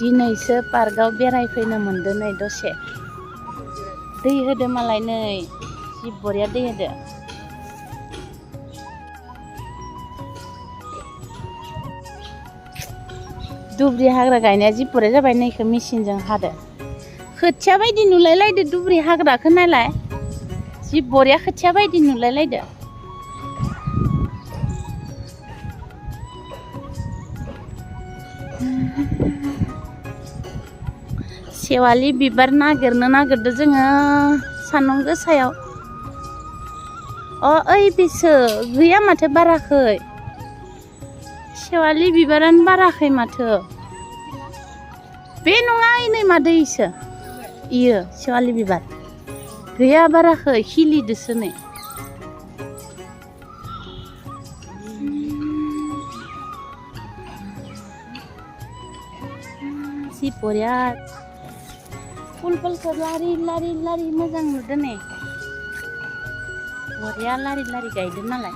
दिनैसो पार्कआव बेरायफैनो मोनदों नै दसे दै होदो मालाय नै जि बरिया दै होदो दुब्रि हाग्रा गायनाया जि बरिया जाबाय नै इखो मेचिनजों हादो खोथिया बायदि नुलायलायदो दुब्रि हाग्राखौ नायलाय जि बरिया खोथिया बायदि नुलायलायदो सेवालि बिबार नागिरदो जोङो सान्दुं गोसायाव ओइ बेसो गैया माथो बाराखै सेवालि बिबारानो बाराखै माथो बे नङा नै मादै इयो इयो सेवालि बिबार गैया बाराखै खिलिदोसो नै जि बरिया फुलफोरखौ लारि लारि लारि मोजां नुदों नै बरिया लारि लारि गायदों नालाय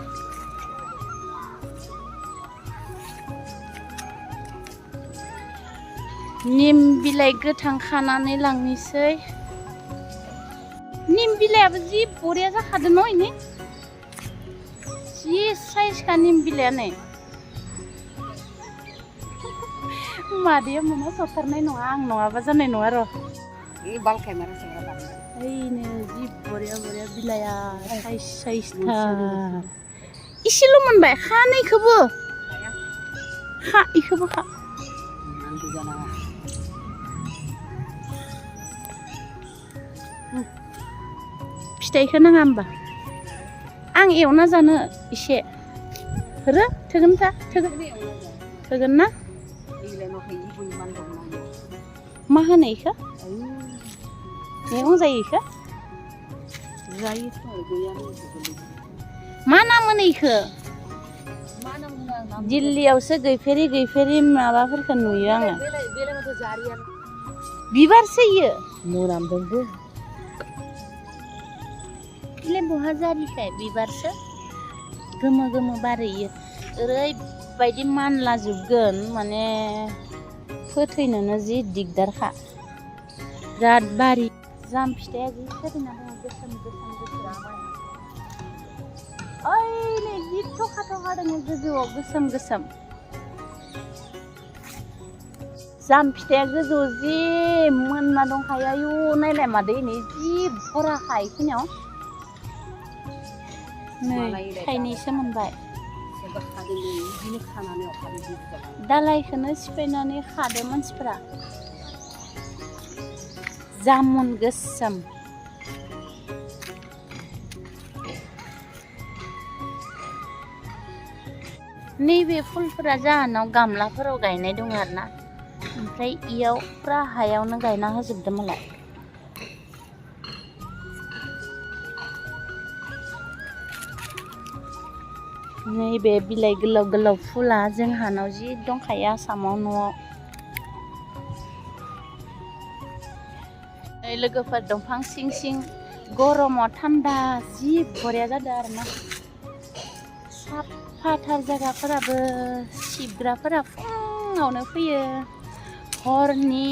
निम बिलाइ गोथां खानानै लांनोसै निम बिलाइयाबो जि बरिया जाखादों न' इनि जि साइजखा निम बिलाइया नै मादैया मोना सथारनाय नङा आं नङाबा जानाय नङा र' ओइनो जि बरिया बरिया बिलाइया साइज साइजथार इसेल' मोनबाय खानैखौबो खा इखौबो खा फिथाइखौ नाङा होमबा आं एवना जानो एसे हो थोगोन ना मा होनो इखो मैगं जायो इखो मा नाम होनो इखो दिल्लीयावसो गैफेरि माबाफोरखौ नुयो आङो बिबारसो इयो मोनामदोंबो इलाय बहा जारिखाय बिबारसो गोमो बारैयो ओरैबायदि मानलाजोबगोन माने फोथैनोनो जि दिगदारखा बिराद बारि जाम फिथाइया जि फोथैना दङ गोसोम ओइ नै जि थखा दङ गोजौआव गोसोम जाम फिथाइया गोजौआव जि मोनना दंखायो आयु नायलाय मादै नै जि भराखा इखिनियाव नै थाइनैसो मोनबाय दालाइखौनो सिफायनानै खादो मानसिफोरा जामुन गोसोम नैबे फुलफोरा जाहानाव गामलाफोराव गायनाय दं आरोना ओमफ्राय इयाव फुरा हायावनो गायना होजोबदों मालाय नैबे बिलाइ गोलाव फुला जोंहानाव जि दंखायो आसामाव न'आव लोगोफोर दंफां सिं गरमाव थान्दा जि बरिया जादों आरोना साफाथार जायगाफोराबो सिबग्राफोरा फुङावनो फैयो हरनि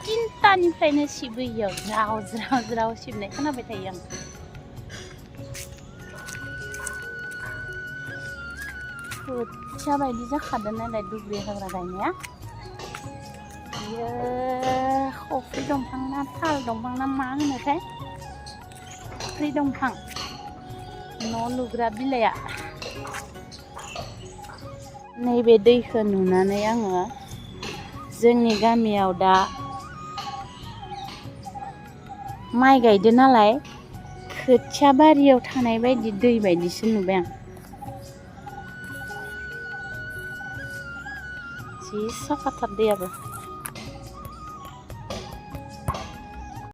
3टानिफ्रायनो सिबोयो ज्राव सिबनाय खोनाबाय थायो आं खोथिया बायदि जाखादों नालाय दुब्रि हाग्रा गायनाया बियो खफ्रि दंफां ना थाल दंफां ना मा होनोथाय खफ्रि दंफां न' लुग्रा बिलाइया नैबे दैखौ नुनानै आङो जोंनि गामियाव दा माइ गायदो नालाय खोथिया बारियाव थानाय बायदि दै बायदिसो नुबाय आं जि साफाथार दैयाबो